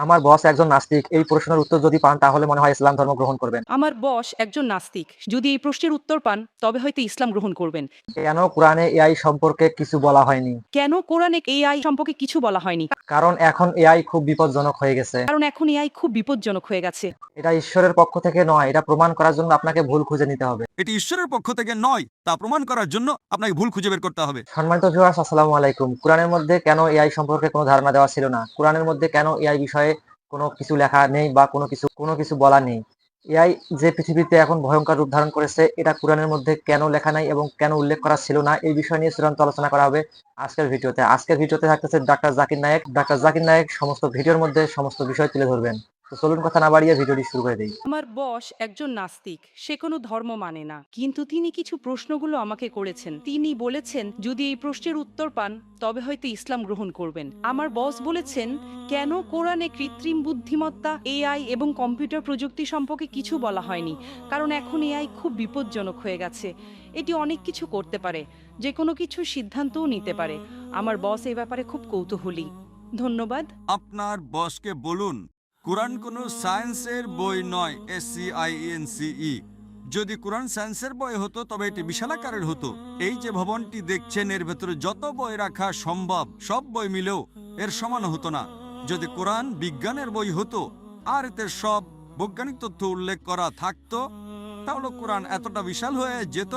আমার বস একজন নাস্তিক। এই প্রশ্নের উত্তর যদি পান তাহলে মনে হয় ইসলাম ধর্ম গ্রহণ করবেন। আমার বস একজন নাস্তিক। যদি এই প্রশ্নের উত্তর পান, তবে হয়তো ইসলাম গ্রহণ করবেন। কেন কোরআনে এআই সম্পর্কে কিছু বলা হয়নি? কেন কোরআনে এআই সম্পর্কে কিছু বলা হয়নি? কারণ এখন এআই খুব বিপজ্জনক হয়ে গেছে। কারণ এখন এআই খুব বিপজ্জনক হয়ে গেছে। এটা ঈশ্বরের পক্ষ থেকে নয়, এটা প্রমাণ করার জন্য আপনাকে ভুল খুঁজে নিতে হবে। এটি ঈশ্বরের পক্ষ থেকে নয়, তা প্রমাণ করার জন্য আপনাকে ভুল খুঁজে বের করতে হবে। সম্মানিত ভিউয়ার্স, আসসালামু আলাইকুম। কোরআনের মধ্যে কেন এআই সম্পর্কে কোনো ধারণা দেওয়া ছিল না? কোরআনের মধ্যে কেন এআই বিষয়ে কোনো কিছু লেখা নেই বা কোনো কিছু বলা নেই? এআই যে পৃথিবীতে এখন ভয়ঙ্কর রূপ ধারণ করেছে, এটা কোরআনের মধ্যে কেন লেখা নাই এবং কেন উল্লেখ করা ছিল না, এই বিষয় নিয়ে চূড়ান্ত আলোচনা করা হবে আজকের ভিডিওতে। আজকের ভিডিওতে থাকতেছে ডাক্তার জাকির নায়েক। ডাক্তার জাকির নায়েক সমস্ত ভিডিওর মধ্যে সমস্ত বিষয় তুলে ধরবেন। তো চলুন কথা না বাড়িয়ে ভিডিওটি শুরু করে দেই। আমার বস একজন নাস্তিক। সে কোনো ধর্ম মানে না। কিন্তু তিনি কিছু প্রশ্নগুলো আমাকে করেছেন। তিনি বলেছেন, যদি এই প্রশ্নের উত্তর পান, তবে হয়তো ইসলাম গ্রহণ করবেন। আমার বস বলেছেন, কেন কোরআনে কৃত্রিম বুদ্ধিমত্তা, এআই এবং কম্পিউটার প্রযুক্তি সম্পর্কে কিছু বলা হয়নি? কারণ এখন এআই খুব বিপজ্জনক হয়ে গেছে। এটি অনেক কিছু করতে পারে, যে কোনো কিছু সিদ্ধান্তও নিতে পারে। আমার বস এই ব্যাপারে খুব কৌতূহলী। ধন্যবাদ। আপনার বসকে বলুন, কোরআন কোনো সায়েন্সের বই নয়। SCIENCE। যদি কোরআন সায়েন্সের বই হতো তবে এটি বিশালাকারের হতো। এই যে ভবনটি দেখছেন, এর ভেতরে যত বই রাখা সম্ভব সব বই মিলেও এর সমান হতো না। যদি কোরআন বিজ্ঞানের বই হতো আর এতে সব বৈজ্ঞানিক তথ্য উল্লেখ করা থাকতো, তাহলে কোরআন এতটা বিশাল হয়ে যেত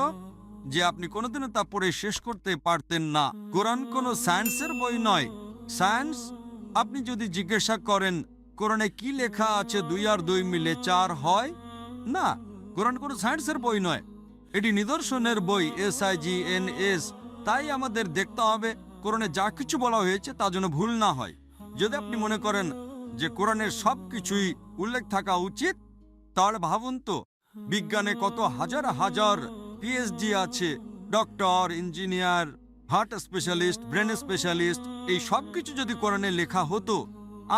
যে আপনি কোনোদিনও তা পড়ে শেষ করতে পারতেন না। কোরআন কোনো সায়েন্সের বই নয়। সায়েন্স, আপনি যদি জিজ্ঞাসা করেন কোরআনে কি লেখা আছে 2 আর 2 মিলে 4 হয়, না, কোরআন কোনো সায়েন্সের বই নয়। এটি নিদর্শনের বই, SIGNS। তাই আমাদের দেখতে হবে কোরআনে যা কিছু বলা হয়েছে তা যেন ভুল না হয়। যদি আপনি মনে করেন যে কোরআনের সব কিছুই উল্লেখ থাকা উচিত, তাহলে ভাবুন তো, বিজ্ঞানে কত হাজার হাজার PhD আছে, doctor, engineer, heart specialist, brain specialist. এই সব কিছু যদি কোরআনে লেখা হতো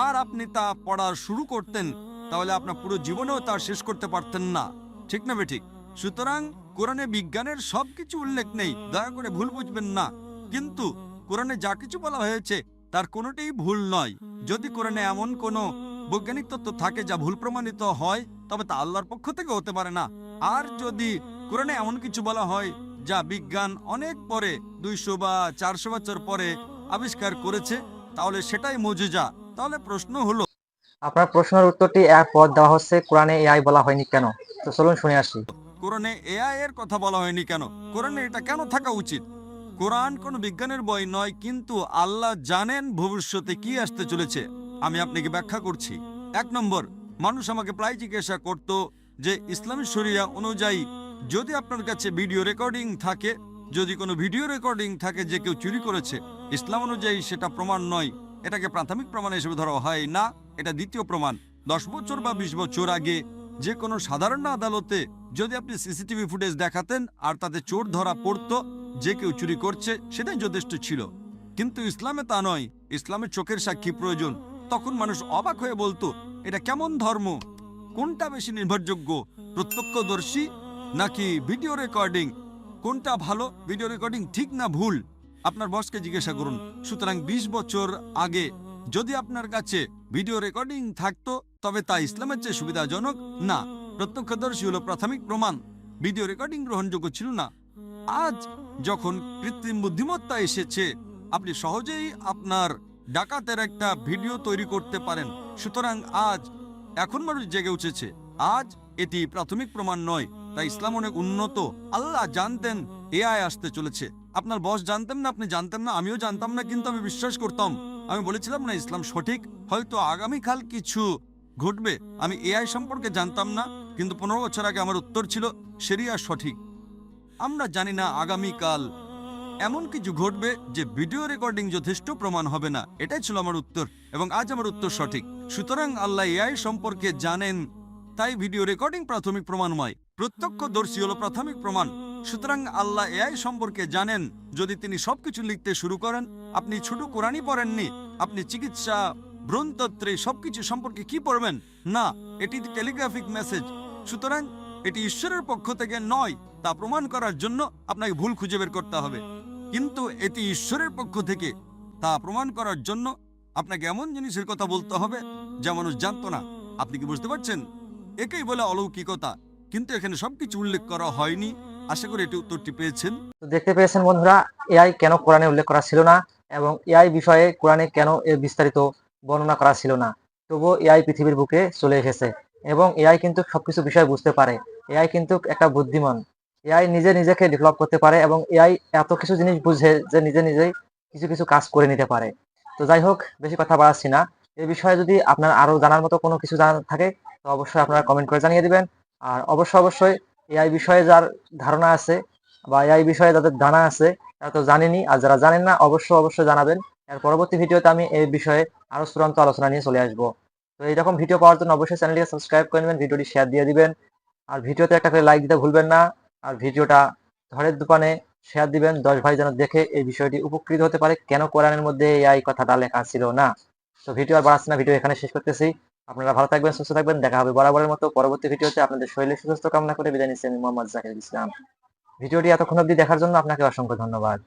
আর আপনি তা পড়া শুরু করতেন, তাহলে আপনার পুরো জীবনেও তা শেষ করতে পারতেন না। ঠিক না বেঠিক? সুতরাং কোরআনে বিজ্ঞানের সবকিছু উল্লেখ নেই, দয়া করে ভুল বুঝবেন না। কিন্তু কোরআনে যা কিছু বলা হয়েছে তার কোনোটাই ভুল নয়। যদি কোরআনে এমন কোনো বৈজ্ঞানিক তত্ত্ব থাকে যা ভুল প্রমাণিত হয়, তবে তা আল্লাহর পক্ষ থেকে হতে পারে না। আর যদি কোরআনে এমন কিছু বলা হয় যা বিজ্ঞান অনেক পরে, 200 বা 400 বছর পরে আবিষ্কার করেছে, তাহলে সেটাই মুজিজা। তাহলে প্রশ্ন হলো, আপনার প্রশ্নের উত্তরটি এক পদ দেওয়া হচ্ছে, কোরআনে এআই বলা হয়নি কেন? তো চলুন শুনে আসি। কোরআনে AI এর কথা বলা হয়নি কেন? কোরআনে এটা কেন থাকা উচিত? কোরআন কোনো বিজ্ঞানের বই নয়, কিন্তু আল্লাহ জানেন ভবিষ্যতে কি আসতে চলেছে। আমি আপনাকে ব্যাখ্যা করছি। 1 নম্বর, মানুষ আমাকে প্রায় জিজ্ঞাসা করত যে ইসলামী শরিয়া অনুযায়ী যদি আপনার কাছে ভিডিও রেকর্ডিং থাকে, যদি কোনো ভিডিও রেকর্ডিং থাকে যে কেউ চুরি করেছে, ইসলাম অনুযায়ী সেটা প্রমাণ নয়। এটাকে প্রাথমিক প্রমাণ হিসেবে ধরা হয় না, এটা দ্বিতীয় প্রমাণ। 10 বছর বা 20 বছর আগে যে কোনো সাধারণ আদালতে যদি আপনি সিসিটিভি ফুটেজ দেখাতেন আর তাতে চোর ধরা পড়তো যে কেউ চুরি করছে, সেটাই যথেষ্ট ছিল। কিন্তু ইসলামে তা নয়। ইসলামের চোখের সাক্ষী প্রয়োজন। তখন মানুষ অবাক হয়ে বলতো, এটা কেমন ধর্ম? কোনটা বেশি নির্ভরযোগ্য, প্রত্যক্ষদর্শী নাকি ভিডিও রেকর্ডিং? কোনটা ভালো, ভিডিও রেকর্ডিং ঠিক না ভুল? আপনার বসকে জিজ্ঞাসা করুন। সুতরাং 20 বছর আগে যদি আপনার কাছে ভিডিও রেকর্ডিং থাকতো, তবে তা ইসলামের চেয়ে সুবিধাজনক না। প্রত্যক্ষদর্শী হলো প্রাথমিক প্রমাণ, ভিডিও রেকর্ডিং গ্রহণযোগ্য ছিল না। আজ যখন কৃত্রিম বুদ্ধিমত্তা এসেছে, আপনি সহজেই আপনার ডাকাতের একটা ভিডিও তৈরি করতে পারেন। সুতরাং এখন মানুষ জেগে উঠেছে। আজ এটি প্রাথমিক প্রমাণ নয়। তাই ইসলাম অনেক উন্নত। আল্লাহ জানতেন AI আসতে চলেছে। আপনার বস জানতেন না, আপনি জানতেন না, আমিও জানতাম না, কিন্তু আমি বিশ্বাস করতাম। আমি বলেছিলাম না ইসলাম সঠিক, হয়তো আগামীকাল কিছু ঘটবে। আমি AI সম্পর্কে জানতাম না, কিন্তু 15 বছর আগে আমার উত্তর ছিল শরিয়া সঠিক। আমরা জানি না আগামীকাল এমন কিছু ঘটবে যে ভিডিও রেকর্ডিং যথেষ্ট প্রমাণ হবে না। এটাই ছিল আমার উত্তর, এবং আজ আমার উত্তর সঠিক। সুতরাং আল্লাহ AI সম্পর্কে জানেন, তাই ভিডিও রেকর্ডিং প্রাথমিক প্রমাণময়। প্রত্যক্ষদর্শী হলো প্রাথমিক প্রমাণ। সুতরাং আল্লাহ AI সম্পর্কে জানেন। যদি তিনি সবকিছু লিখতে শুরু করেন, আপনি ছোট কোরআনই পড়েননি, আপনি চিকিৎসা, ভ্রূণতত্ত্রে সবকিছু সম্পর্কে কি পড়বেন? না, এটি টেলিগ্রাফিক মেসেজ। সুতরাং এটি ঈশ্বরের পক্ষ থেকে নয়, তা প্রমাণ করার জন্য আপনাকে ভুল খুঁজে বের করতে হবে। কিন্তু এটি ঈশ্বরের পক্ষ থেকে, তা প্রমাণ করার জন্য আপনাকে এমন জিনিসের কথা বলতে হবে যা মানুষ জানতো না। আপনি কি বুঝতে পারছেন? একেই বলে অলৌকিকতা, কিন্তু এখানে সবকিছু উল্লেখ করা হয়নি। আশা করি এটি উত্তরটি পেয়েছেন। তো দেখতে পেয়েছেন বন্ধুরা, এআই কেন কোরআনে উল্লেখ করা ছিল না এবং এআই বিষয়ে কোরআনে কেন এর বিস্তারিত বর্ণনা করা ছিল না। তবুও এআই পৃথিবীর বুকে চলে এসেছে এবং এআই কিন্তু সবকিছু বিষয় বুঝতে পারে। এআই কিন্তু একটা বুদ্ধিমান। এআই নিজে নিজেকে ডেভেলপ করতে পারে এবং এআই এত কিছু জিনিস বুঝে যে নিজে নিজেই কিছু কিছু কাজ করে নিতে পারে। তো যাই হোক, বেশি কথা বাড়াচ্ছি না। এই বিষয়ে যদি আপনার আরো জানার মতো কোনো কিছু জানার থাকে তো অবশ্যই আপনারা কমেন্ট করে জানিয়ে দিবেন। আর অবশ্যই এআই বিষয়ে যার ধারণা আছে বা এই বিষয়ে যাদের জানা আছে তারা তো জানেনই, আর যারা জানেন না অবশ্যই জানাবেন। এর পরবর্তী ভিডিওতে আমি এই বিষয়ে আরো চূড়ান্ত আলোচনা নিয়ে চলে আসবো। তো এইরকম ভিডিও পাওয়ার জন্য অবশ্যই চ্যানেলটিকে সাবস্ক্রাইব করে নেবেন, ভিডিওটি শেয়ার দিয়ে দিবেন, আর ভিডিওতে একটা করে লাইক দিতে ভুলবেন না। আর ভিডিওটা ঘরের দোকানে শেয়ার দিবেন, 10 ভাই যেন দেখে এই বিষয়টি উপকৃত হতে পারে কেন কোরআনের মধ্যে এই কথাটা লেখা ছিল না। তো ভিডিও আর বাড়াচ্ছি না, ভিডিও এখানে শেষ করতেছি। আপনারা ভালো থাকবেন, সুস্থ থাকবেন, দেখা হবে বরাবরের মতো পরবর্তী ভিডিওতে। আপনাদের শরীরের সুস্বাস্থ্য কামনা করে বিদায় নিচ্ছি আমি মোহাম্মদ জাকির ইসলাম। ভিডিওটি এতক্ষণ অবধি দেখার জন্য আপনাকে অসংখ্য ধন্যবাদ।